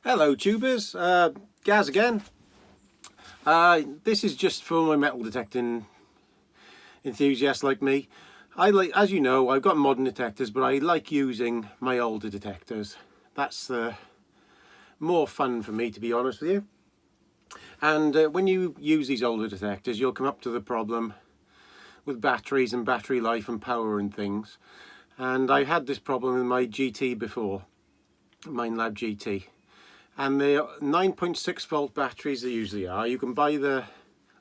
Hello tubers, Gaz again. This is just for my metal detecting enthusiasts like me. As you know, I've got modern detectors, but I like using my older detectors. That's more fun for me, to be honest with you. And when you use these older detectors, you'll come up to the problem with batteries and battery life and power and things. And I had this problem with my GT before, Minelab GT. And the 9.6 volt batteries they usually are. You can buy the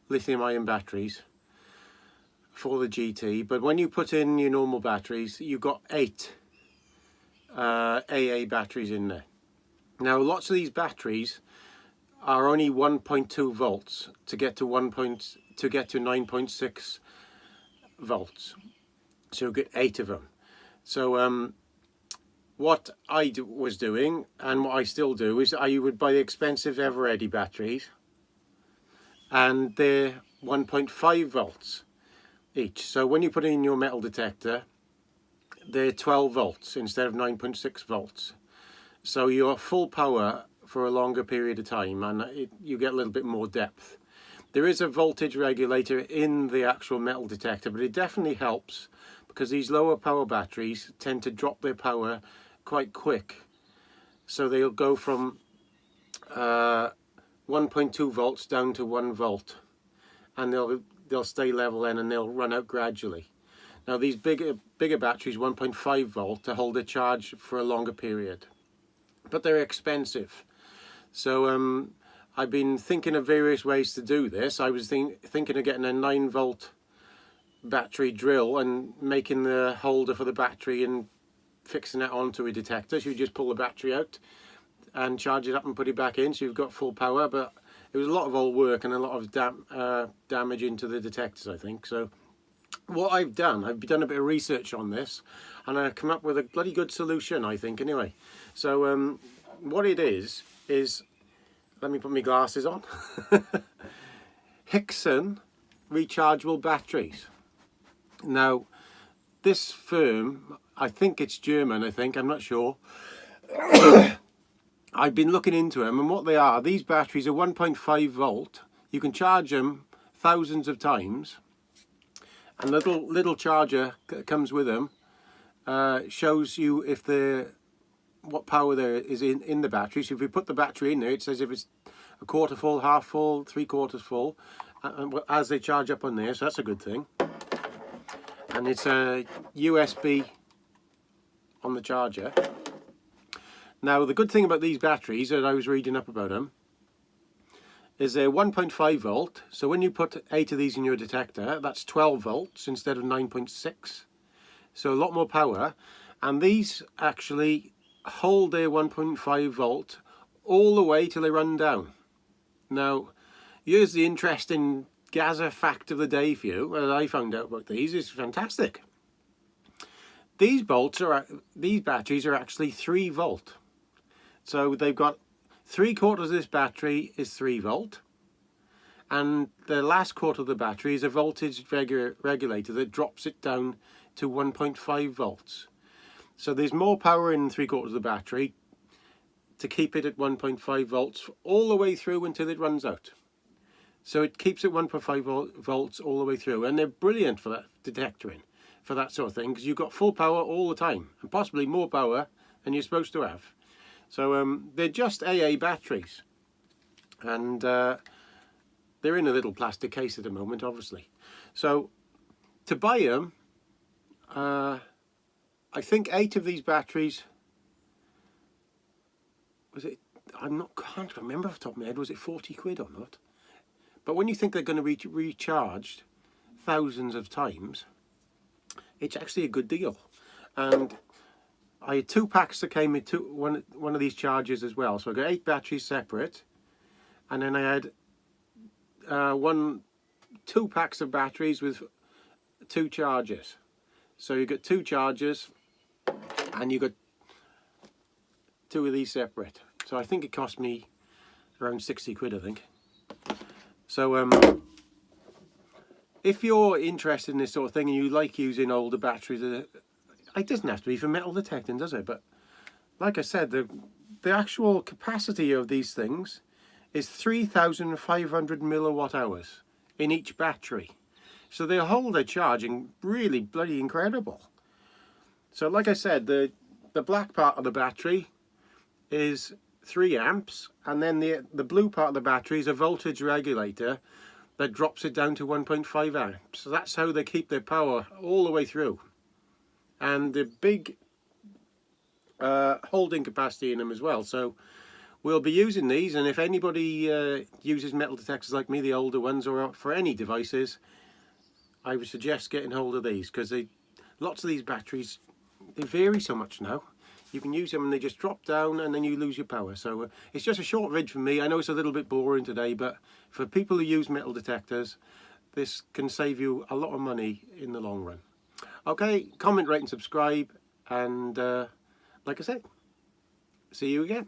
lithium ion batteries for the GT, but when you put in your normal batteries, you've got 8 AA batteries in there. Now lots of these batteries are only 1.2 volts to get to 9.6 volts. So you get 8 of them. So what I was doing, and what I still do, is I would buy the expensive Everready batteries, and they're 1.5 volts each. So when you put in your metal detector, they're 12 volts instead of 9.6 volts. So you're full power for a longer period of time, and you get a little bit more depth. There is a voltage regulator in the actual metal detector, but it definitely helps because these lower power batteries tend to drop their power quite quick, so they'll go from 1.2 volts down to 1 volt, and they'll stay level then, and they'll run out gradually. Now these bigger batteries, 1.5 volt, to hold a charge for a longer period, but they're expensive. So I've been thinking of various ways to do this. I was thinking of getting a 9 volt battery drill and making the holder for the battery and fixing it onto a detector. So you just pull the battery out and charge it up and put it back in, so you've got full power. But it was a lot of old work and a lot of damage into the detectors, I think. So what I've done a bit of research on this, and I've come up with a bloody good solution, I think, anyway. So what it is, let me put my glasses on. Hixon rechargeable batteries. Now this firm, I think it's German, I'm not sure. I've been looking into them, and what they are, these batteries are 1.5 volt. You can charge them thousands of times, and little charger that comes with them shows you if what power there is in the battery. So if you put the battery in there, it says if it's a quarter full, half full, 3/4 full, as they charge up on there, so that's a good thing. And it's a USB on the charger. Now the good thing about these batteries, that I was reading up about them, is they're 1.5 volt. So when you put 8 of these in your detector, that's 12 volts instead of 9.6. So a lot more power. And these actually hold their 1.5 volt all the way till they run down. Now here's the interesting Gaza fact of the day for you, that I found out about these. Is fantastic. These batteries are actually 3 volt. So they've got 3/4 of this battery is 3 volt, and the last quarter of the battery is a voltage regulator that drops it down to 1.5 volts. So there's more power in 3/4 of the battery to keep it at 1.5 volts all the way through until it runs out. So it keeps it 1.5 volts all the way through, and they're brilliant for that detectoring, for that sort of thing, because you've got full power all the time, and possibly more power than you're supposed to have. So they're just AA batteries, and they're in a little plastic case at the moment, obviously. So to buy them, I think 8 of these batteries, can't remember off the top of my head, was it 40 quid or not? But when you think they're going to be recharged thousands of times, it's actually a good deal. And I had 2 packs that came with one of these chargers as well. So I got 8 batteries separate, and then I had 2 packs of batteries with 2 chargers. So you got 2 chargers, and you got 2 of these separate. So I think it cost me around 60 quid, I think. So if you're interested in this sort of thing and you like using older batteries, it doesn't have to be for metal detecting, does it? But like I said, the actual capacity of these things is 3,500 milliwatt hours in each battery. So they hold their charging really bloody incredible. So like I said, the black part of the battery is 3 amps, and then the blue part of the battery is a voltage regulator that drops it down to 1.5 amps. So that's how they keep their power all the way through. And the big holding capacity in them as well. So we'll be using these, and if anybody uses metal detectors like me, the older ones, or for any devices, I would suggest getting hold of these, because lots of these batteries, they vary so much now. You can use them and they just drop down and then you lose your power. So it's just a short vid for me. I know it's a little bit boring today, but for people who use metal detectors, this can save you a lot of money in the long run. Okay, comment, rate and subscribe, and like I said, see you again.